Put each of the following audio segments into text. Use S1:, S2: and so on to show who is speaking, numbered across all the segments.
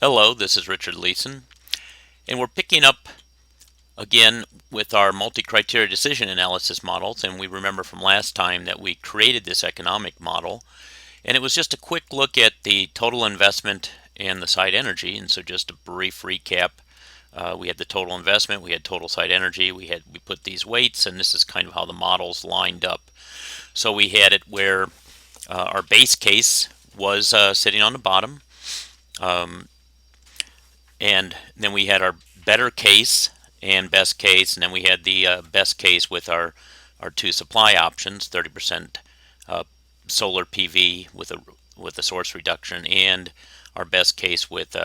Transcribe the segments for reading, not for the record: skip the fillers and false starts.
S1: Hello, this is Richard Leeson, and we're picking up again with our multi-criteria decision analysis models. And we remember from last time that we created this economic model, and it was just a quick look at the total investment and the site energy. And so just a brief recap, we had the total investment, we had total site energy, we put these weights, and this is kind of how the models lined up. So we had it where our base case was sitting on the bottom. And then we had our better case and best case, and then we had the best case with our two supply options: 30% solar PV with a source reduction, and our best case with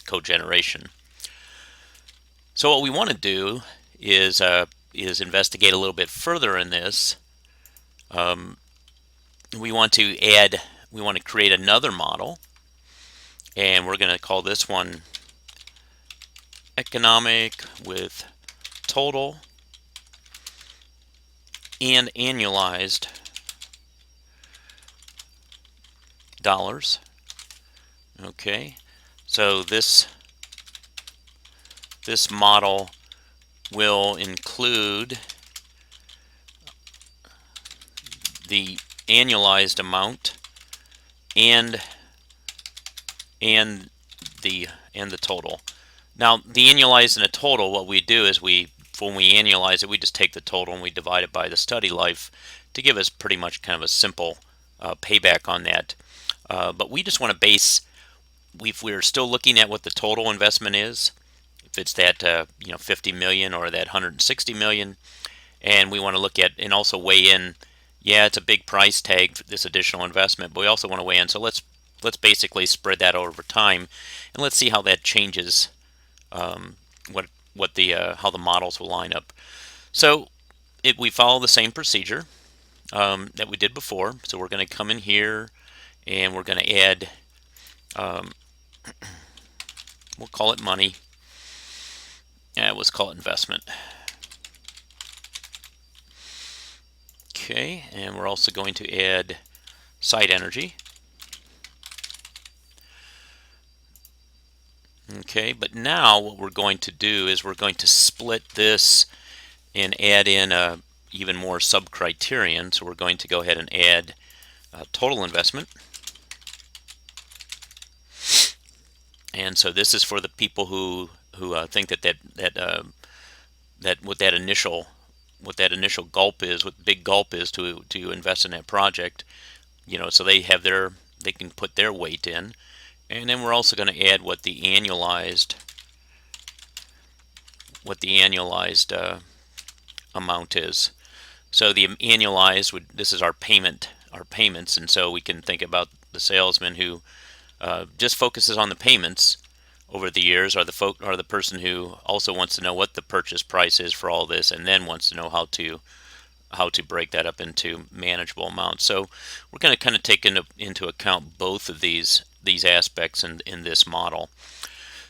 S1: cogeneration. So what we want to do is investigate a little bit further in this. We want to create another model, and we're going to call this one economic with total and annualized dollars. Okay, so this model will include the annualized amount and the total. Now, the annualized and the total, what we do is when we annualize it, we just take the total and we divide it by the study life to give us pretty much kind of a simple payback on that. But we just want to base, if we're still looking at what the total investment is, if it's that 50 million or that 160 million, and we want to look at and also weigh in, yeah, it's a big price tag for this additional investment, but we also want to weigh in. So let's basically spread that over time, and let's see how that changes. How the models will line up. So we follow the same procedure that we did before. So we're going to come in here and we're going to add, we'll call it money. Yeah, let's call it investment. Okay, and we're also going to add site energy. Okay, but now what we're going to do is we're going to split this and add in even more sub-criterion. So we're going to go ahead and add total investment. And so this is for the people who think that what that initial gulp is, what the big gulp is to invest in that project. So they can put their weight in. And then we're also going to add what the annualized amount is. So the annualized this is our payments, and so we can think about the salesman who just focuses on the payments over the years, or the person who also wants to know what the purchase price is for all this, and then wants to know how to break that up into manageable amounts. So we're going to kind of take into account both of these aspects in this model.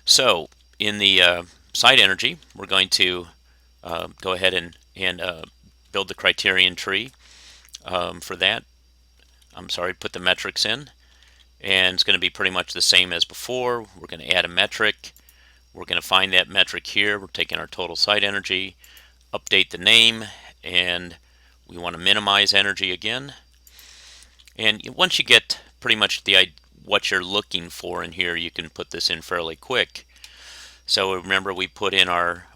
S1: So in the site energy, we're going to go ahead and build the criterion tree for that. Put the metrics in, and it's going to be pretty much the same as before. We're going to add a metric. We're going to find that metric here. We're taking our total site energy, update the name, and we want to minimize energy again. And once you get pretty much what you're looking for in here, you can put this in fairly quick. So remember, we put in our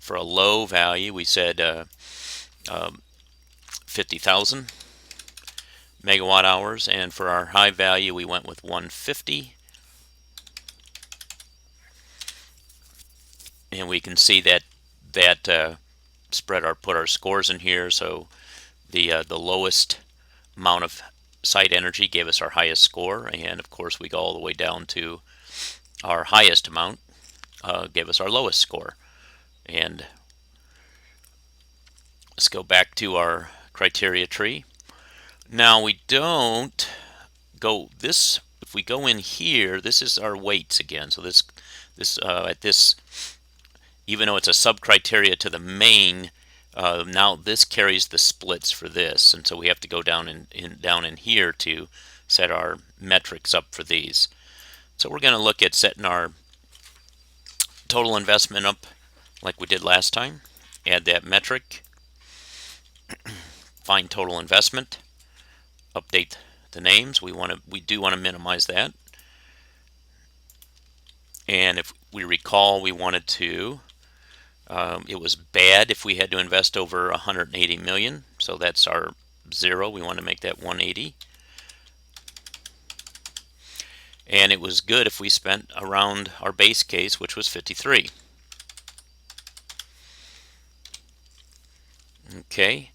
S1: for a low value, we said 50,000 megawatt hours, and for our high value, we went with 150. And we can see that put our scores in here. So the lowest amount of site energy gave us our highest score, and of course we go all the way down to our highest amount gave us our lowest score. And let's go back to our criteria tree. Now we don't go this. If we go in here, this is our weights again. So even though it's a sub-criteria to the main, now this carries the splits for this, and so we have to go down in here to set our metrics up for these. So we're going to look at setting our total investment up like we did last time. Add that metric, find total investment, update the names. We do want to minimize that. And if we recall, we wanted to, it was bad if we had to invest over 180 million. So that's our 0. We want to make that 180. And it was good if we spent around our base case, which was 53. Okay,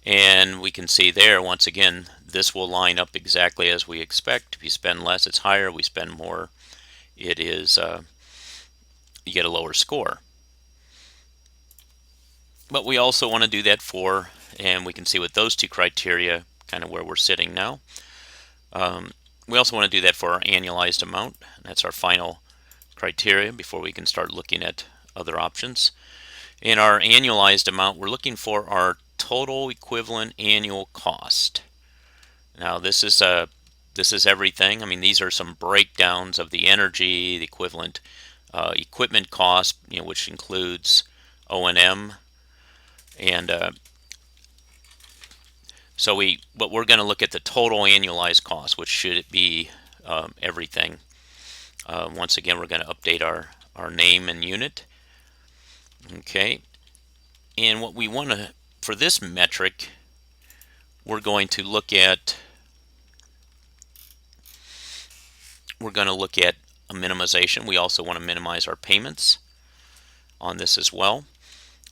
S1: and we can see there, once again, this will line up exactly as we expect. If you spend less, it's higher. We spend more, it is, you get a lower score. But we also want to do that for, and we can see with those two criteria, kind of where we're sitting now. We also want to do that for our annualized amount. That's our final criteria before we can start looking at other options. In our annualized amount, we're looking for our total equivalent annual cost. Now this is everything. I mean, these are some breakdowns of the energy, the equivalent equipment cost, which includes O&M, and so we're going to look at the total annualized cost, which should be everything. Once again, we're going to update our name and unit. Okay, and what we want to, for this metric, we're going to look at a minimization. We also want to minimize our payments on this as well.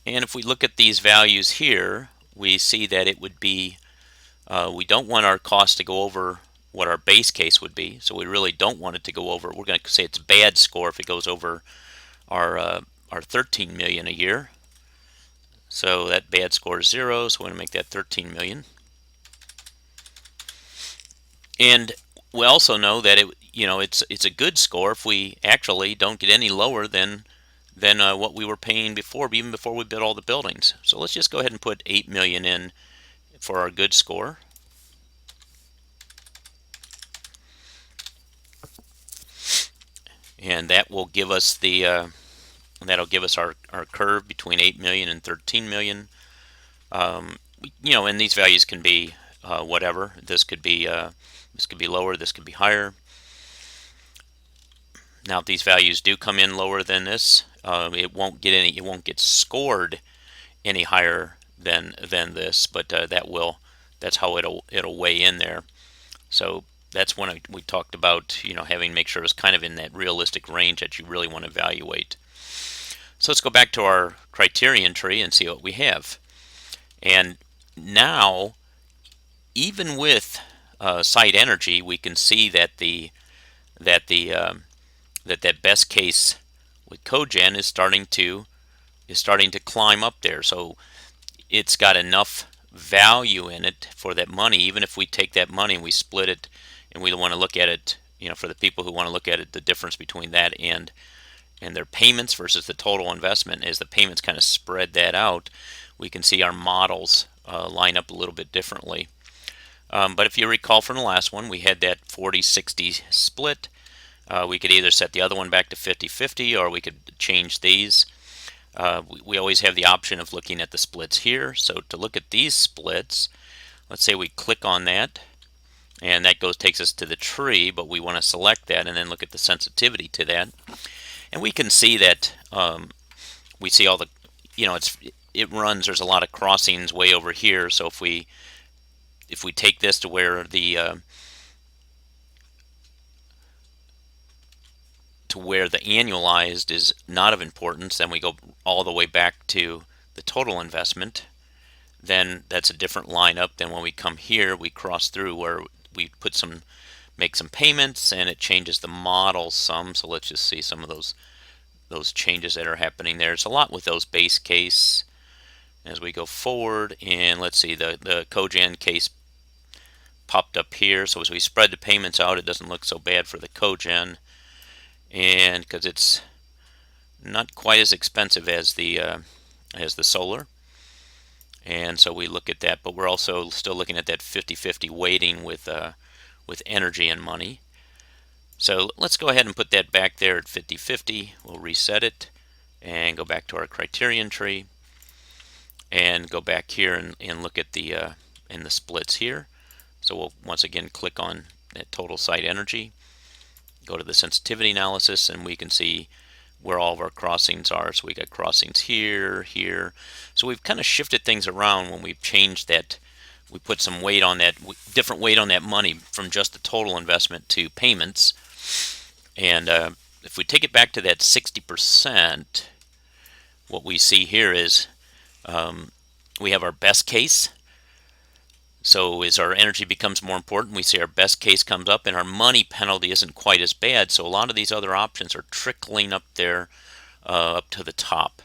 S1: And if we look at these values here, we see that it would be, we don't want our cost to go over what our base case would be. So we really don't want it to go over. We're going to say it's a bad score if it goes over our 13 million a year. So that bad score is 0. So we're going to make that 13 million. And we also know that it's a good score if we actually don't get any lower than what we were paying before, even before we built all the buildings. So let's just go ahead and put 8 million in for our good score. And that will give us that'll give us our curve between 8 million and 13 million. And these values can be whatever. This could be lower, this could be higher. Now, if these values do come in lower than this, it won't get scored any higher than this, but that's how it'll weigh in there. So that's when we talked about make sure it's kind of in that realistic range that you really want to evaluate. So let's go back to our criterion tree and see what we have. And now, even with site energy, we can see that that best case with cogen is starting to climb up there. So it's got enough value in it for that money. Even if we take that money and we split it, and we want to look at it, for the people who want to look at it, the difference between that and their payments versus the total investment, as the payments kind of spread that out, we can see our models line up a little bit differently. But if you recall from the last one, we had that 40-60 split. We could either set the other one back to 50-50, or we could change these. We always have the option of looking at the splits here. So to look at these splits, let's say we click on that, and that takes us to the tree, but we want to select that and then look at the sensitivity to that. And we can see that we see all the, it runs, there's a lot of crossings way over here. So if we take this to where the annualized is not of importance, then we go all the way back to the total investment. Then that's a different lineup than when we come here, we cross through where we make some payments, and it changes the model some. So let's just see some of those changes that are happening there. It's a lot with those base case as we go forward. And let's see, the cogen case popped up here. So as we spread the payments out, it doesn't look so bad for the cogen, and because it's not quite as expensive as the solar. And so we look at that, but we're also still looking at that 50-50 weighting with energy and money. So let's go ahead and put that back there at 50-50. We'll reset it and go back to our criterion tree and go back here and look at the in the splits here. So we'll once again click on that total site energy, go to the sensitivity analysis, and we can see where all of our crossings are. So we got crossings here, here. So we've kind of shifted things around when we've changed that. We put some weight on that, different weight on that money from just the total investment to payments. And if we take it back to that 60%, what we see here is we have our best case. So as our energy becomes more important, we see our best case comes up, and our money penalty isn't quite as bad. So a lot of these other options are trickling up there up to the top.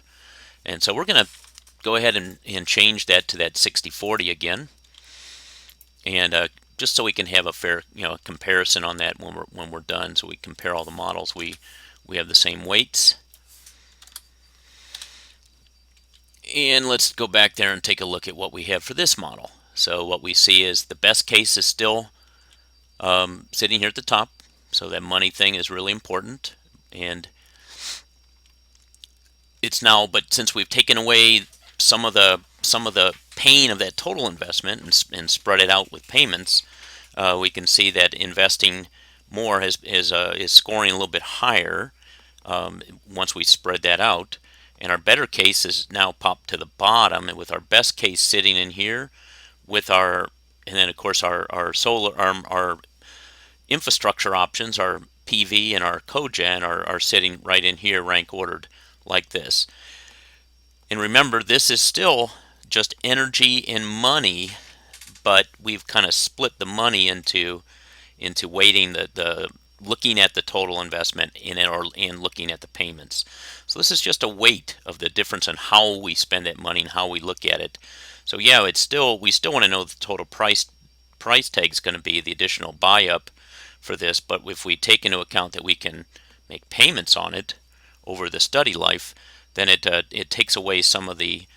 S1: And so we're going to go ahead and change that to that 60-40 again. And just so we can have a fair comparison on that when we're done, so we compare all the models, we have the same weights. And let's go back there and take a look at what we have for this model. So what we see is the best case is still sitting here at the top. So that money thing is really important, and it's now. But since we've taken away some of the pain of that total investment and spread it out with payments, we can see that investing more is scoring a little bit higher once we spread that out. And our better case is now popped to the bottom, and with our best case sitting in here, with our, and then of course our solar, our infrastructure options, our PV and our cogen are sitting right in here, rank ordered like this. And remember, this is still just energy and money, but we've kind of split the money into weighting the looking at the total investment and looking at the payments. So this is just a weight of the difference in how we spend that money and how we look at it. So yeah, we still want to know the total price tag is going to be, the additional buy up for this. But if we take into account that we can make payments on it over the study life, then it takes away some of the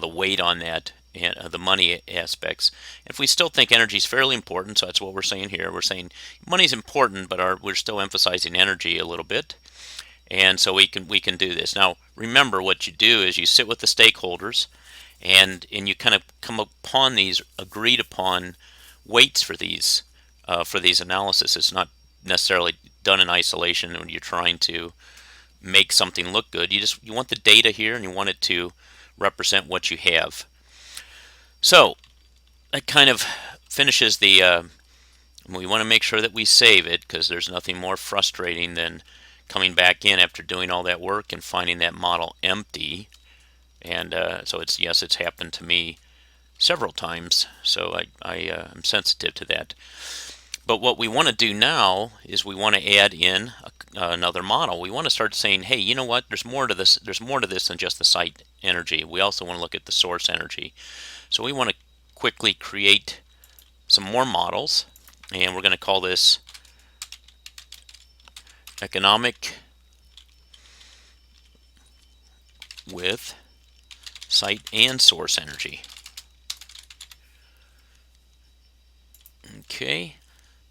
S1: weight on that and the money aspects. If we still think energy is fairly important, so that's what we're saying here. We're saying money is important, but we're still emphasizing energy a little bit, and so we can do this. Now, remember, what you do is you sit with the stakeholders, and you kind of come upon these agreed upon weights for these analysis. It's not necessarily done in isolation when you're trying to make something look good. You want the data here, and you want it to represent what you have. So that kind of finishes the we want to make sure that we save it, because there's nothing more frustrating than coming back in after doing all that work and finding that model empty. And so it's happened to me several times, so I'm sensitive to that. But what we want to do now is we want to add in another model. We want to start saying, hey, you know what? There's more to this. There's more to this than just the site energy. We also want to look at the source energy. So we want to quickly create some more models, and we're going to call this economic with site and source energy. Okay,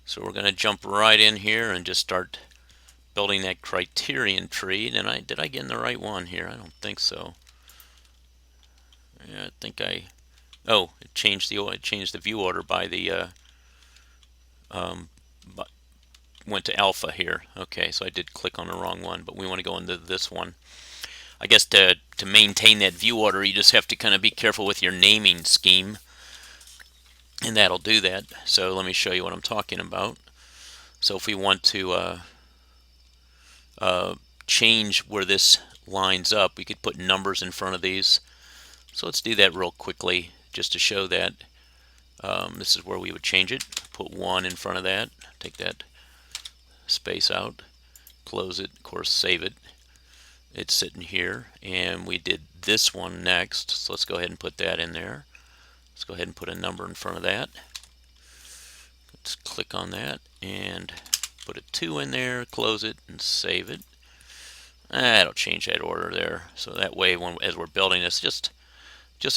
S1: so we're going to jump right in here and just start building that criterion tree. And did I get in the right one here? I don't think so. Yeah, I think it changed the view order by the went to alpha here. Okay, so I did click on the wrong one, but we want to go into this one. I guess to maintain that view order, you just have to kind of be careful with your naming scheme, and that'll do that. So let me show you what I'm talking about. So if we want to change where this lines up, we could put numbers in front of these. So let's do that real quickly just to show that. This is where we would change it. Put 1 in front of that. Take that space out. Close it. Of course, save it. It's sitting here. And we did this one next. So let's go ahead and put that in there. Let's go ahead and put a number in front of that. Let's click on that and put a 2 in there. Close it and save it. That'll change that order there. So that way, as we're building this, just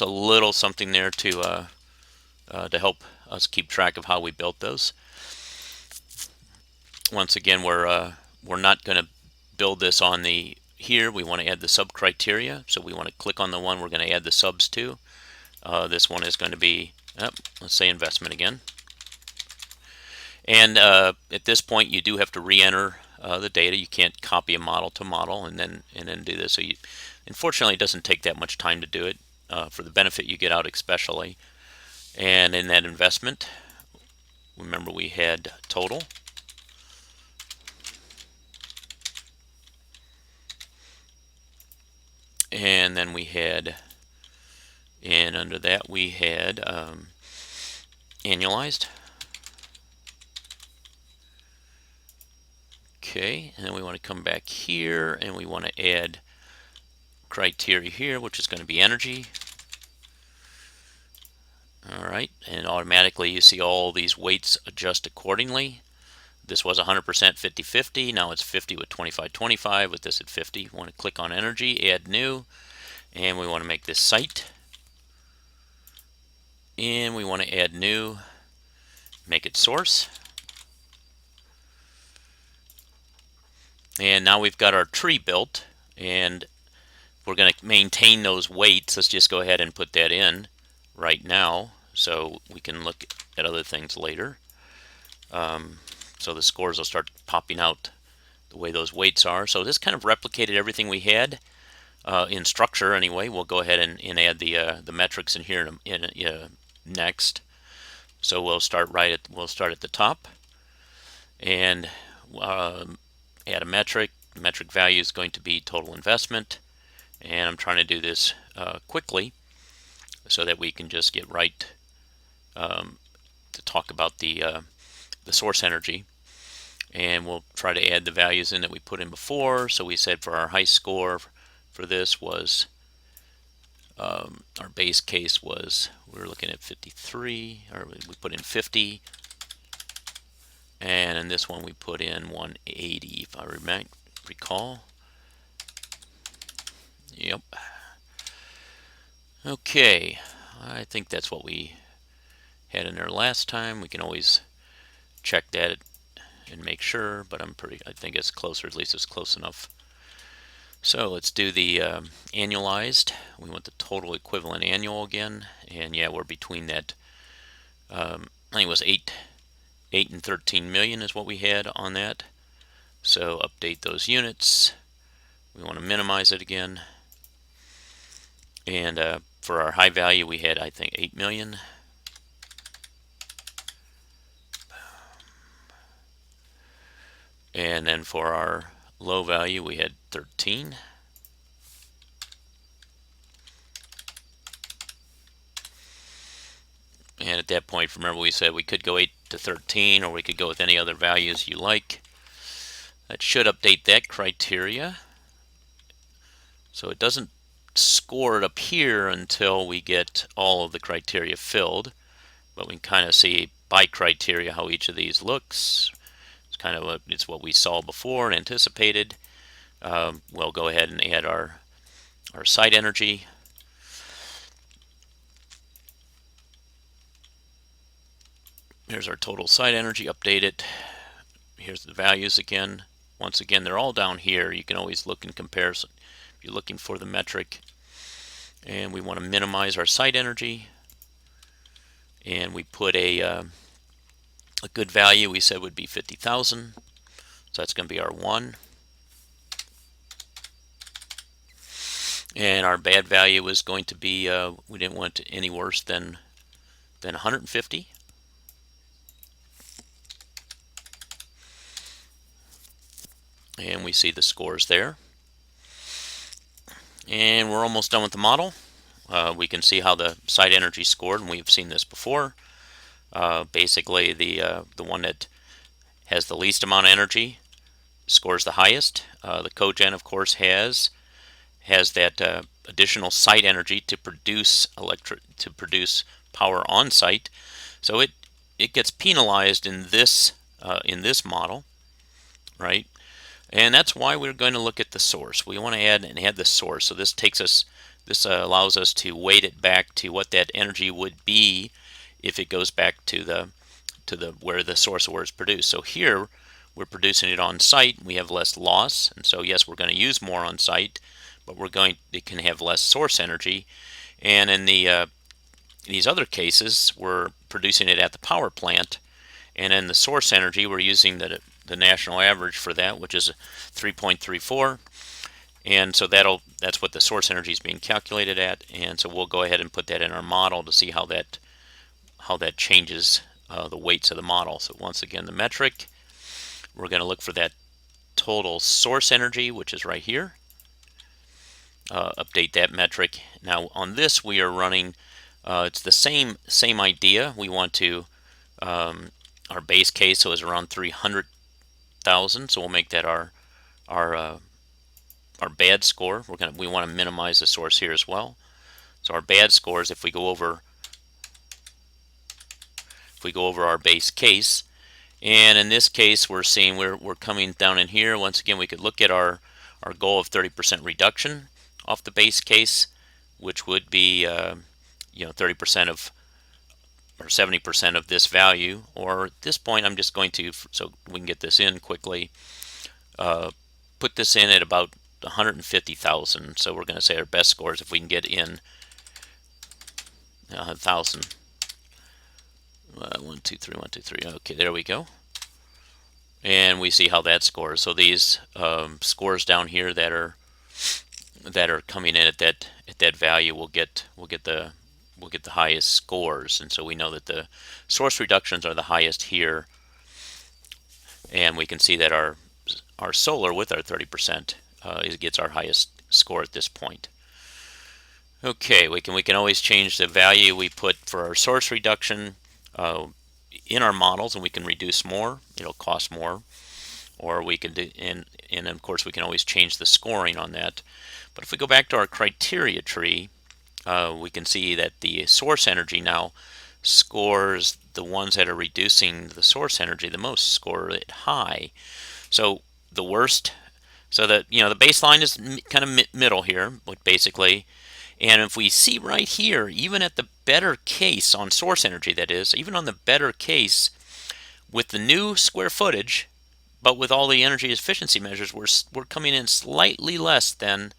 S1: a little something there to help us keep track of how we built those. once again, we're not going to build this on the here. We want to add the sub criteria, so we want to click on the one we're going to add the subs to. This one is going to be, let's say investment again. And at this point, you do have to re-enter the data. You can't copy a model to model and then do this. So unfortunately, it doesn't take that much time to do it for the benefit you get out, especially. And in that investment, remember we had total. And then we had, and under that we had annualized. Okay, and then we want to come back here and we want to add criteria here, which is going to be energy. All right, and automatically you see all these weights adjust accordingly. This was 100% 50-50. Now it's 50 with 25-25. With this at 50, you want to click on energy, add new, and we want to make this site. And we want to add new, make it source. And now we've got our tree built, and we're going to maintain those weights. Let's just go ahead and put that in right now so we can look at other things later. So the scores will start popping out the way those weights are. So this kind of replicated everything we had in structure anyway. We'll go ahead and add the metrics in here next. So we'll start at the top and add a metric. The metric value is going to be total investment, and I'm trying to do this quickly so that we can just get right to talk about the source energy. And we'll try to add the values in that we put in before. So we said for our high score for this was our base case was, we were looking at 53, or we put in 50. And in this one we put in 180, if I recall. Yep. Okay, I think that's what we had in there last time. We can always check that and make sure, but I think it's closer, at least it's close enough. So let's do the annualized. We want the total equivalent annual again, and yeah, we're between that. I think it was 8 and 13 million is what we had on that. So update those units. We want to minimize it again. And for our high value, we had, I think, 8 million. And then for our low value, we had 13. And at that point, remember we said we could go 8 to 13, or we could go with any other values you like. That should update that criteria. So it doesn't score it up here until we get all of the criteria filled. But we can kind of see by criteria how each of these looks. It's kind of it's what we saw before and anticipated. We'll go ahead and add our site energy. Here's our total site energy, update it. Here's the values again. Once again, they're all down here. You can always look in comparison if you're looking for the metric. And we want to minimize our site energy. And we put a good value we said would be 50,000. So that's going to be our 1. And our bad value is going to be, we didn't want it any worse than 150. And we see the scores there. And we're almost done with the model. We can see how the site energy scored, and we've seen this before. Basically, the one that has the least amount of energy scores the highest. The cogen, of course, has that additional site energy to produce power on site, so it gets penalized in this model, right? And that's why we're going to look at the source. We want to add the source. So this allows us to weight it back to what that energy would be if it goes back to the where the source of where it's produced. So here we're producing it on site, we have less loss, and so yes, we're going to use more on site, but it can have less source energy. And in these other cases, we're producing it at the power plant, and in the source energy, we're using the national average for that, which is 3.34. And so that's what the source energy is being calculated at. And so we'll go ahead and put that in our model to see how that changes the weights of the model. So once again, the metric, we're going to look for that total source energy, which is right here. Update that metric. Now on this, we are running. It's the same idea. We want to our base case, so is around 300,000. So we'll make that our bad score. We want to minimize the source here as well. So our bad scores, if we go over our base case, and in this case we're seeing we're coming down in here. Once again, we could look at our goal of 30% reduction off the base case, which would be 30% of or 70% of this value. Or at this point, I'm just going to, so we can get this in quickly, put this in at about 150,000. So we're going to say our best scores if we can get in 1,000. 1, 2, 3, 1, 2, 3. Okay, there we go. And we see how that scores. So these scores down here that are coming in at that value will get the highest scores. And so we know that the source reductions are the highest here, and we can see that our solar with our 30% gets our highest score at this point. Okay, we can always change the value we put for our source reduction in our models, and we can reduce more. It'll cost more, or we can do, and of course we can always change the scoring on that. But if we go back to our criteria tree, we can see that the source energy now scores the ones that are reducing the source energy the most score it high. So the worst, so that the baseline is kind of middle here, basically. And if we see right here, even at the better case on source energy, that is, even on the better case with the new square footage, but with all the energy efficiency measures, we're coming in slightly less than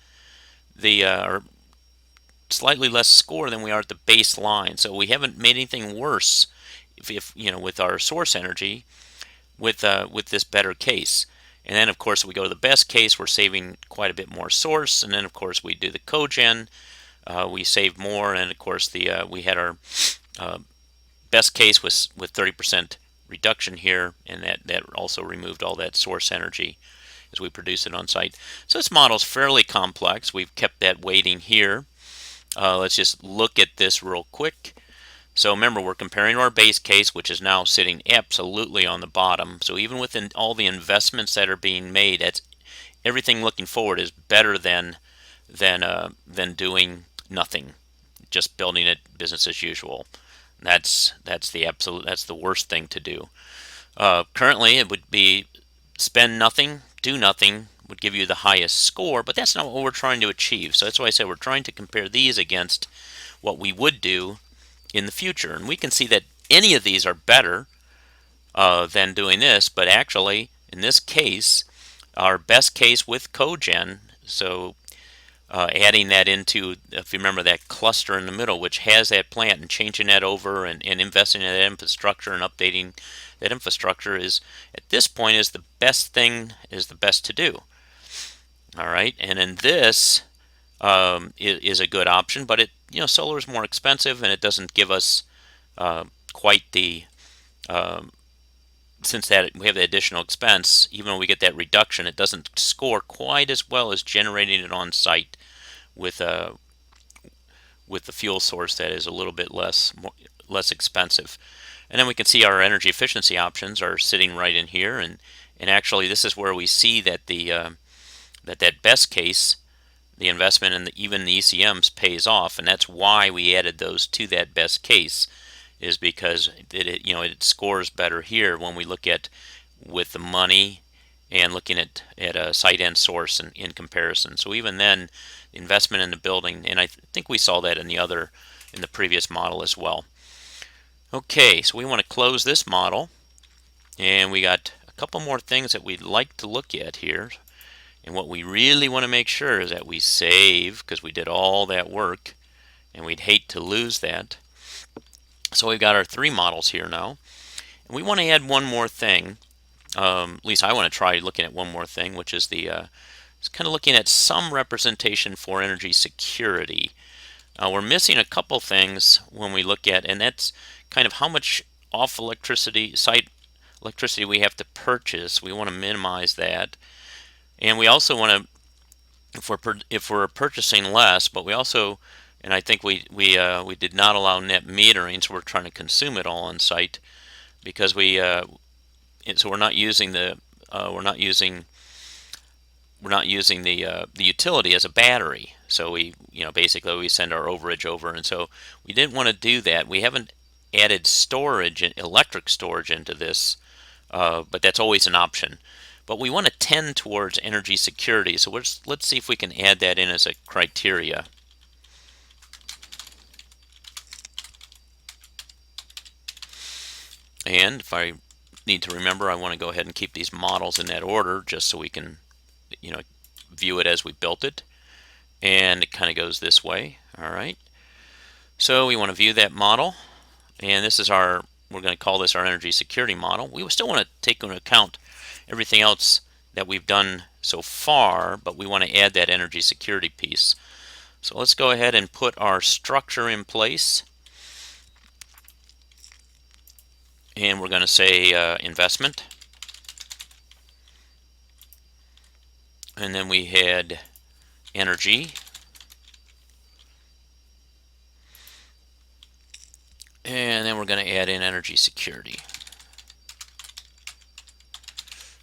S1: or slightly less score than we are at the baseline. So we haven't made anything worse if with our source energy with this better case. And then of course we go to the best case, we're saving quite a bit more source. And then of course we do the cogen, we save more. And of course we had our best case with 30% reduction here, and that also removed all that source energy as we produce it on site. So this model is fairly complex. We've kept that weighting here. Let's just look at this real quick. So remember, we're comparing our base case, which is now sitting absolutely on the bottom. So even within all the investments that are being made, everything looking forward is better than doing nothing, just building it business as usual. That's the worst thing to do. Currently, it would be spend nothing, do nothing would give you the highest score, but that's not what we're trying to achieve. So that's why I say we're trying to compare these against what we would do in the future. And we can see that any of these are better than doing this, but actually, in this case, our best case with cogen, so adding that into, if you remember that cluster in the middle, which has that plant, and changing that over and investing in that infrastructure and updating that infrastructure is, at this point, is the best to do. All right, and in this is a good option, but solar is more expensive, and it doesn't give us quite the since that we have the additional expense. Even when we get that reduction, it doesn't score quite as well as generating it on site with the fuel source that is a little bit less expensive. And then we can see our energy efficiency options are sitting right in here, and actually this is where we see that that best case, the investment in even the ECMs pays off, and that's why we added those to that best case, is because it scores better here when we look at with the money and looking at a site and source in comparison. So even then, investment in the building, and I think we saw that in the previous model as well. Okay, so we want to close this model, and we got a couple more things that we'd like to look at here. And what we really want to make sure is that we save, because we did all that work and we'd hate to lose that. So we've got our 3 models here now. And we want to add one more thing. At least I want to try looking at one more thing, which is it's kind of looking at some representation for energy security. We're missing a couple things when we look at, and that's kind of how much off site electricity we have to purchase. We want to minimize that. And we also want to, if we're purchasing less, but we also, and I think we did not allow net metering, so we're trying to consume it all on site, because so we're not using the the utility as a battery. So basically we send our overage over, and so we didn't want to do that. We haven't added electric storage into this, but that's always an option. But we want to tend towards energy security, so let's see if we can add that in as a criteria. And if I need to remember, I want to go ahead and keep these models in that order just so we can view it as we built it. And it kind of goes this way. All right. So we want to view that model, and this is we're going to call this our energy security model. We still want to take into account everything else that we've done so far, but we want to add that energy security piece. So let's go ahead and put our structure in place. And we're going to say investment. And then we had energy. And then we're going to add in energy security.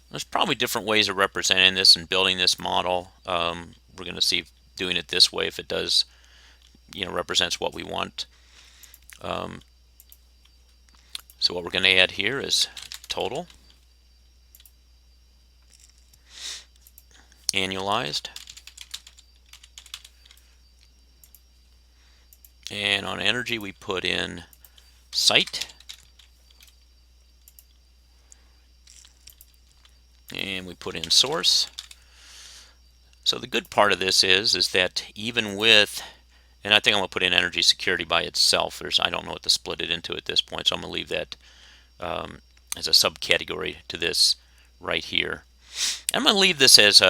S1: There's probably different ways of representing this and building this model. We're going to see doing it this way if it does, represents what we want. So what we're going to add here is total, annualized, and on energy we put in site, and we put in source. So the good part of this is that even with, and I think I'm going to put in energy security by itself. I don't know what to split it into at this point, so I'm going to leave that as a subcategory to this right here. I'm going to leave this as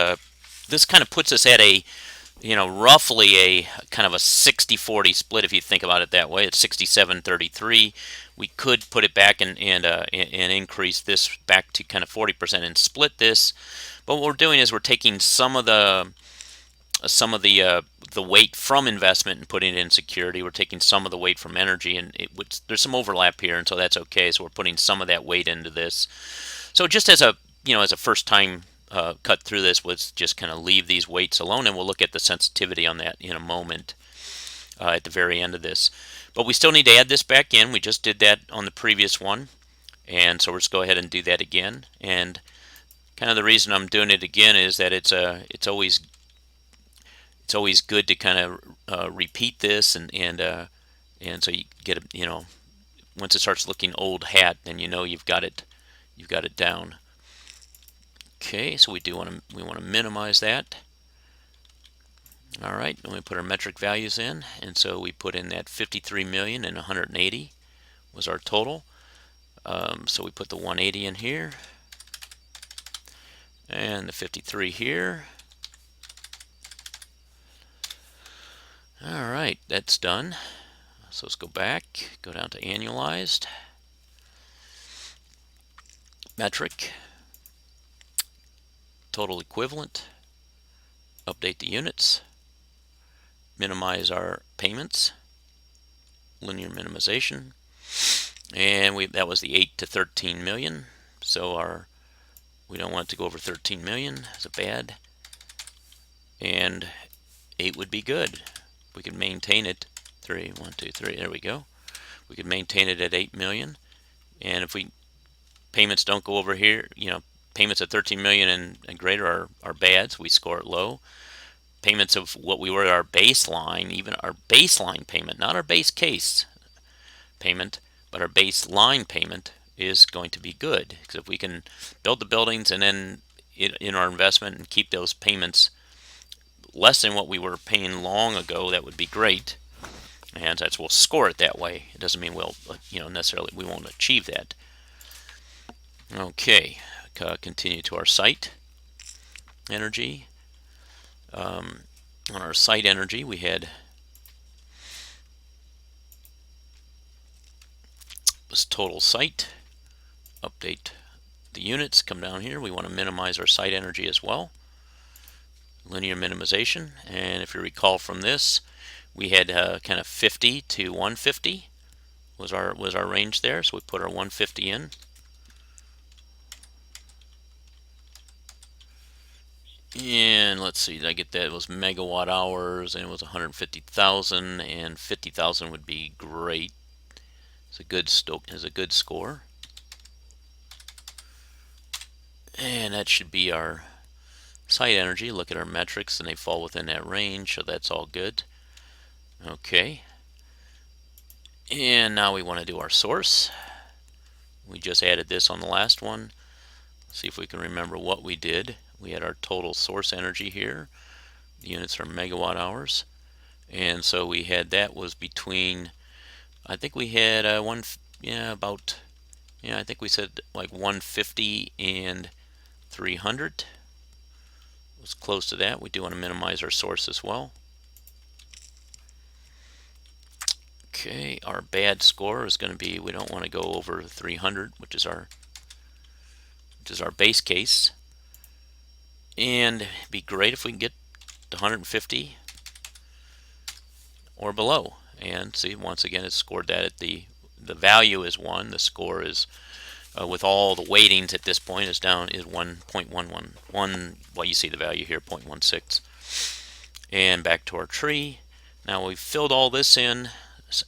S1: this kind of puts us at a, roughly a kind of a 60-40 split if you think about it that way. It's 67-33. We could put it back and increase this back to kind of 40% and split this. But what we're doing is we're taking some of the weight from investment and putting it in security. We're taking some of the weight from energy, and there's some overlap here, and so that's okay. So we're putting some of that weight into this. So just as a first time cut through this, let's just kind of leave these weights alone, and we'll look at the sensitivity on that in a moment at the very end of this. But we still need to add this back in. We just did that on the previous one, and so let's go ahead and do that again. And kind of the reason I'm doing it again is that it's always good to kind of repeat this, and so you get once it starts looking old hat, then you've got it down. Okay, so we want to minimize that. All right, then we put our metric values in, and so we put in that 53 million and 180 was our total. So we put the 180 in here, and the 53 here. All right, that's done. So let's go back, go down to annualized, metric, total equivalent, update the units, minimize our payments, linear minimization, and that was the 8 to 13 million. So we don't want it to go over 13 million. That's a bad, and 8 would be good. We could maintain it. 3, 1, 2, 3. There we go. We could maintain it at 8 million, and if payments don't go over here, payments at 13 million and greater are bad, so we score it low. Payments of what we were our baseline, even our baseline payment, not our base case payment, but our baseline payment is going to be good, because if we can build the buildings and then in our investment and keep those payments less than what we were paying long ago, that would be great. And that's, we'll score it that way. It doesn't mean we'll, necessarily we won't achieve that. Okay, continue to our site energy. On our site energy, we had this total site. Update the units, come down here. We want to minimize our site energy as well. Linear minimization. And if you recall from this, we had kind of 50 to 150 was our range there. So we put our 150 in. And let's see, did I get that? It was megawatt hours, and it was 150,000, and 50,000 would be great. It's a good score. And that should be our site energy. Look at our metrics, and they fall within that range, so that's all good. Okay. And now we want to do our source. We just added this on the last one. See if we can remember what we did. We had our total source energy here. The units are megawatt hours. And so we had, that was between, I think we had I think we said like 150 and 300. It was close to that. We do want to minimize our source as well. Okay, our bad score is going to be, we don't want to go over 300, which is our base case. And it'd be great if we can get to 150 or below. And see, once again, it's scored that at the value is 1. The score is, with all the weightings at this point, is 1.111. Well, you see the value here, 0.16. And back to our tree. Now we've filled all this in,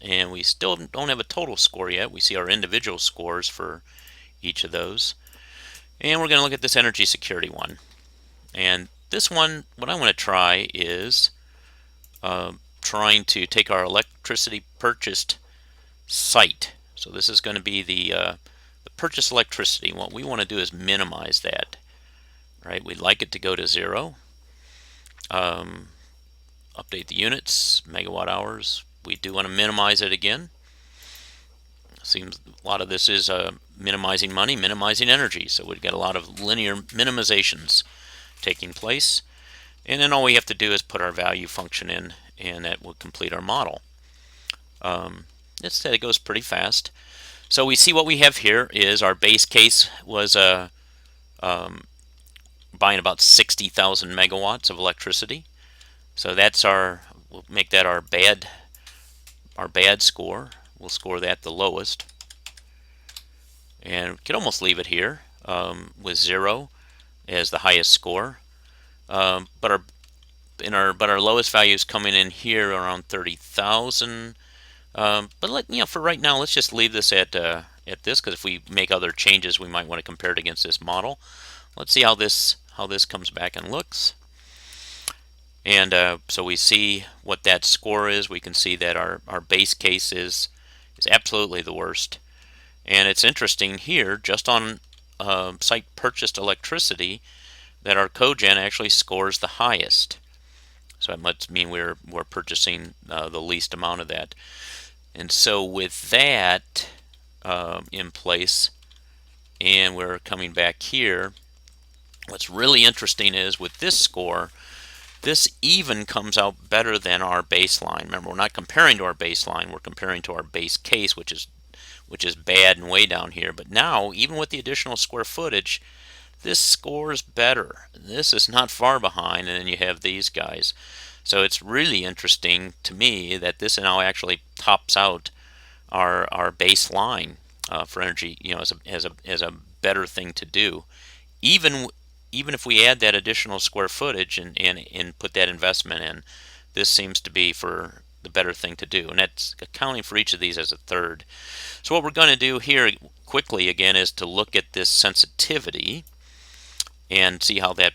S1: and we still don't have a total score yet. We see our individual scores for each of those. And we're going to look at this energy security one. And this one, what I want to try is trying to take our electricity purchased site. So this is going to be the purchased electricity. What we want to do is minimize that. Right? We'd like it to go to 0. Update the units, megawatt hours. We do want to minimize it again. Seems a lot of this is minimizing money, minimizing energy. So we've got a lot of linear minimizations taking place. And then all we have to do is put our value function in, and that will complete our model. It goes pretty fast. So we see what we have here is our base case was buying about 60,000 megawatts of electricity. So that's we'll make that our bad score. We'll score that the lowest. And we could almost leave it here with 0 as the highest score. But our lowest value is coming in here around 30,000. But for right now, let's just leave this at this, because if we make other changes, we might want to compare it against this model. Let's see how this comes back and looks. And so we see what that score is. We can see that our base case is absolutely the worst. And it's interesting here, just on site purchased electricity, that our cogen actually scores the highest. So that must mean we're purchasing the least amount of that. And so with that in place, and we're coming back here, what's really interesting is with this score, this even comes out better than our baseline. Remember, we're not comparing to our baseline, we're comparing to our base case, which is bad and way down here. But now, even with the additional square footage, this scores better. This is not far behind, and then you have these guys. So it's really interesting to me that this now actually tops out our baseline for energy, as a better thing to do. Even if we add that additional square footage and put that investment in, this seems to be for the better thing to do. And that's accounting for each of these as a third. So what we're going to do here quickly again is to look at this sensitivity and see how that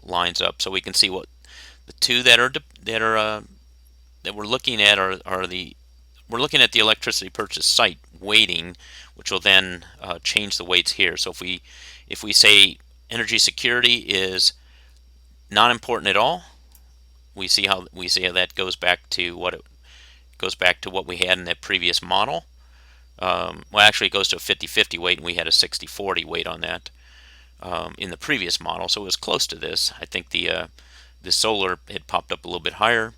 S1: lines up. So we can see what the two that we're looking at we're looking at the electricity purchase site weighting, which will then change the weights here. So if we say energy security is not important at all, we see how that goes back to what we had in that previous model. Well, actually, it goes to a 50-50 weight, and we had a 60-40 weight on that in the previous model, so it was close to this. I think the solar had popped up a little bit higher.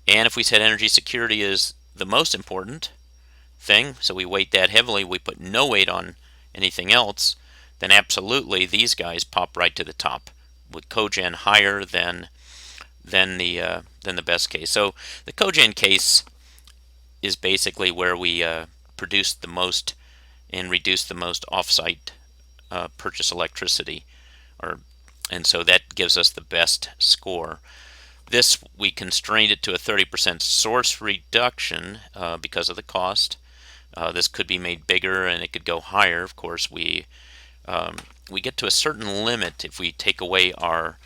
S1: And if we said energy security is the most important thing, so we weight that heavily, we put no weight on anything else, then absolutely these guys pop right to the top, with cogen higher than the best case. So the cogen case is basically where we produce the most and reduce the most offsite purchase electricity, and so that gives us the best score. This, we constrained it to a 30% source reduction because of the cost. This could be made bigger and it could go higher. Of course, we get to a certain limit if we take away our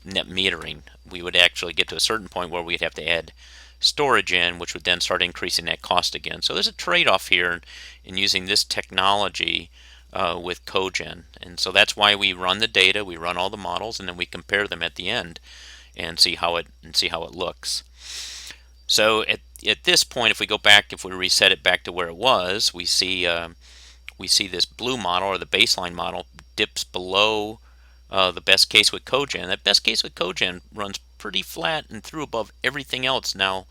S1: net metering. We would actually get to a certain point where we'd have to add storage in, which would then start increasing that cost again. So there's a trade-off here in using this technology with cogen, and so that's why we run the data, we run all the models, and then we compare them at the end and see how it looks. So at this point, if we go back, if we reset it back to where it was, we see this blue model, or the baseline model, dips below the best case with cogen. That best case with cogen runs pretty flat and through above everything else now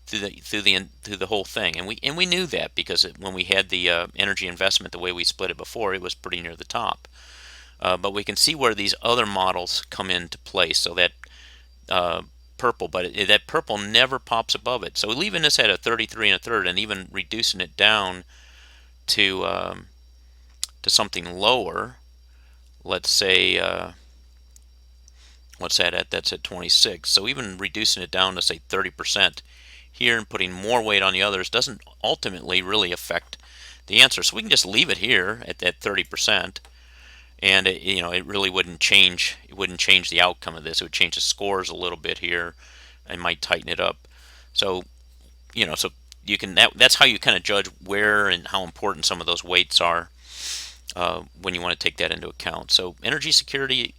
S1: through the whole thing, and we knew that because when we had the energy investment the way we split it before, it was pretty near the top. But we can see where these other models come into place. So that purple, but that purple never pops above it. So leaving this at a 33 1/3 and even reducing it down to something lower, let's say what's that at? That's at 26. So even reducing it down to say 30% here and putting more weight on the others doesn't ultimately really affect the answer. So we can just leave it here at that 30%. And it really wouldn't change. It wouldn't change the outcome of this. It would change the scores a little bit here, and might tighten it up. So, so you can. That's how you kind of judge where and how important some of those weights are when you want to take that into account. So energy security,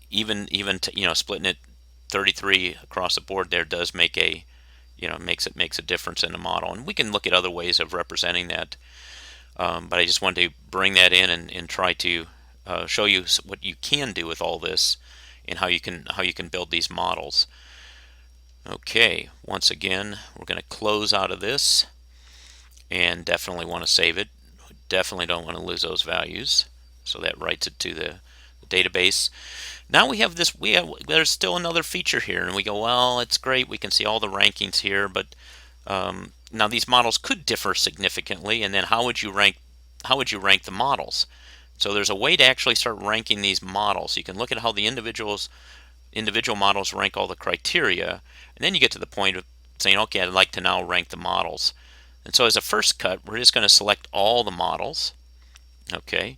S1: even splitting it 33 across the board there does make makes a difference in the model, and we can look at other ways of representing that. But I just wanted to bring that in and try to show you what you can do with all this and how you can build these models. Okay, once again, we're going to close out of this and definitely want to save it. Definitely don't want to lose those values. So that writes it to the database. Now we have this. There's still another feature here, and we go, well, it's great. We can see all the rankings here, but now these models could differ significantly, and then how would you rank the models? So there's a way to actually start ranking these models. You can look at how the individual models rank all the criteria, and then you get to the point of saying, okay, I'd like to now rank the models. And so as a first cut, we're just going to select all the models, okay,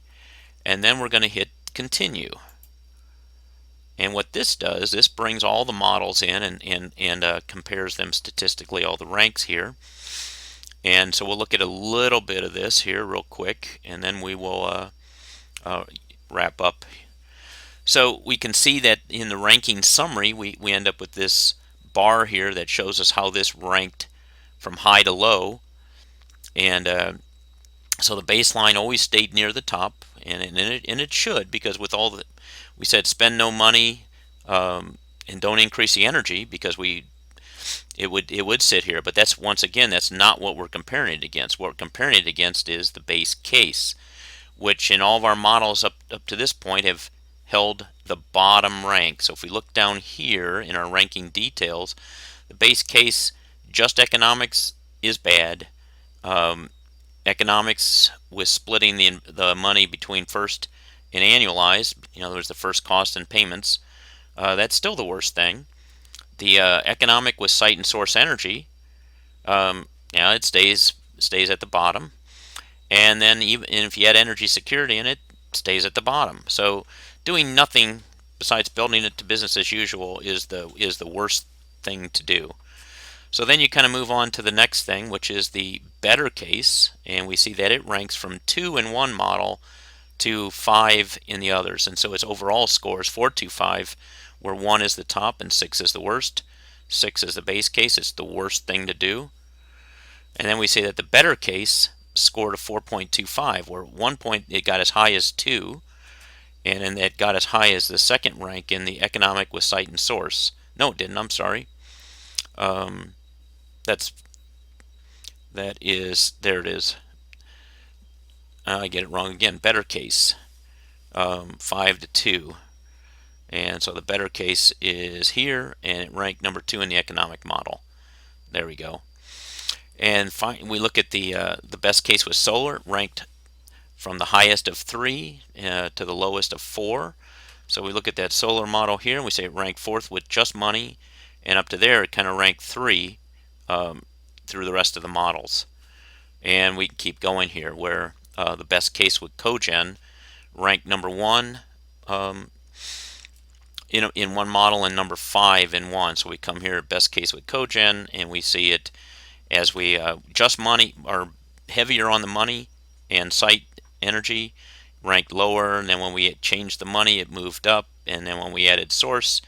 S1: and then we're going to hit continue. And what this does, this brings all the models in and compares them statistically, all the ranks here. And so we'll look at a little bit of this here real quick, and then we will wrap up. So we can see that in the ranking summary, we end up with this bar here that shows us how this ranked from high to low. And so the baseline always stayed near the top, and it should, because with all the, we said spend no money and don't increase the energy, because it would sit here. But that's, once again, that's not what we're comparing it against. What we're comparing it against is the base case, which in all of our models up to this point have held the bottom rank. So if we look down here in our ranking details, the base case, just economics, is bad. Economics with splitting the money between first and annualized, in other words, the first cost and payments, that's still the worst thing. The economic with site and source energy, it stays at the bottom, and then even if you add energy security in it, stays at the bottom. So doing nothing besides building it to business as usual is the worst thing to do. So then you kind of move on to the next thing, which is the better case, and we see that it ranks from 2 in one model to 5 in the others. And so its overall score is 425, where 1 is the top and 6 is the worst. 6 is the base case, it's the worst thing to do. And then we say that the better case scored a 4.25, where 1 point it got as high as 2, and then it got as high as the second rank in the economic with site and source. No, it didn't. I'm sorry. That is, there it is. I get it wrong again. Better case, 5 to 2. And so the better case is here, and it ranked number 2 in the economic model. There we go. And we look at the best case with solar, ranked from the highest of 3 to the lowest of 4. So we look at that solar model here, and we say it ranked 4th with just money, and up to there it kind of ranked 3 through the rest of the models. And we can keep going here, where the best case with cogen ranked number 1 in one model and number 5 in one. So we come here, best case with cogen, and we see it as we just money are heavier on the money, and site energy ranked lower, and then when we changed the money it moved up, and then when we added source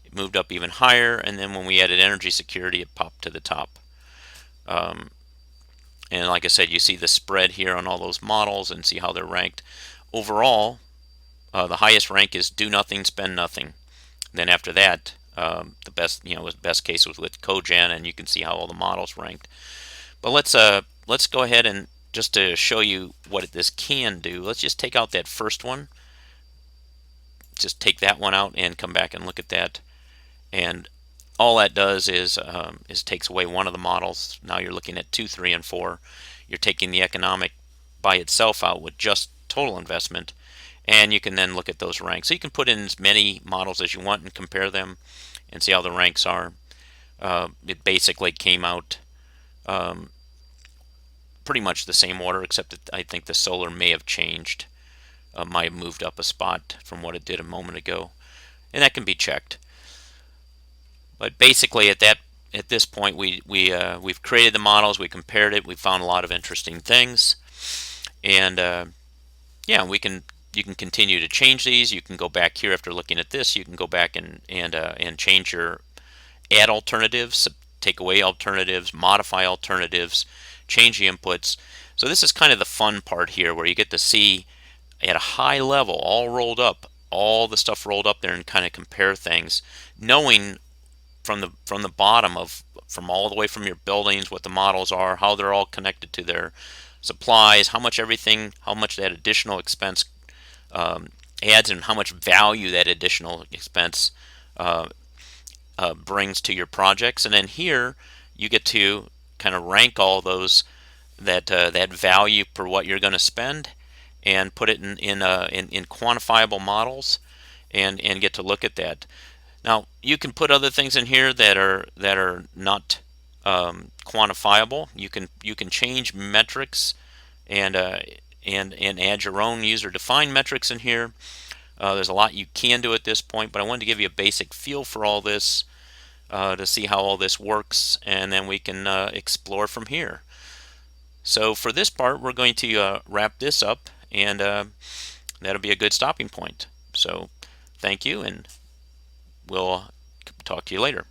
S1: it moved up even higher, and then when we added energy security it popped to the top. And like I said, you see the spread here on all those models and see how they're ranked. Overall, the highest rank is do nothing, spend nothing. Then after that, the best case was with cogen, and you can see how all the models ranked. But let's go ahead and just to show you what this can do, let's just take out that first one. Just take that one out and come back and look at that. And all that does is takes away one of the models. Now you're looking at 2, 3, and 4. You're taking the economic by itself out with just total investment, and you can then look at those ranks. So you can put in as many models as you want and compare them and see how the ranks are. It basically came out pretty much the same order, except that I think the solar may have changed, might have moved up a spot from what it did a moment ago, and that can be checked. But basically, at this point, we've created the models, we compared it, we found a lot of interesting things, and yeah, you can continue to change these. You can go back here after looking at this. You can go back and change your add alternatives, take away alternatives, modify alternatives, change the inputs. So this is kind of the fun part here, where you get to see at a high level, all rolled up, all the stuff rolled up there, and kind of compare things, knowing from the bottom from all the way from your buildings what the models are, how they're all connected to their supplies, how much that additional expense adds, and how much value that additional expense brings to your projects. And then here you get to kind of rank all those that value per what you're going to spend, and put it in quantifiable models, and get to look at that. Now you can put other things in here that are not quantifiable. You can change metrics and add your own user-defined metrics in here. There's a lot you can do at this point, but I wanted to give you a basic feel for all this to see how all this works, and then we can explore from here. So for this part, we're going to wrap this up, and that'll be a good stopping point. So thank you, and we'll talk to you later.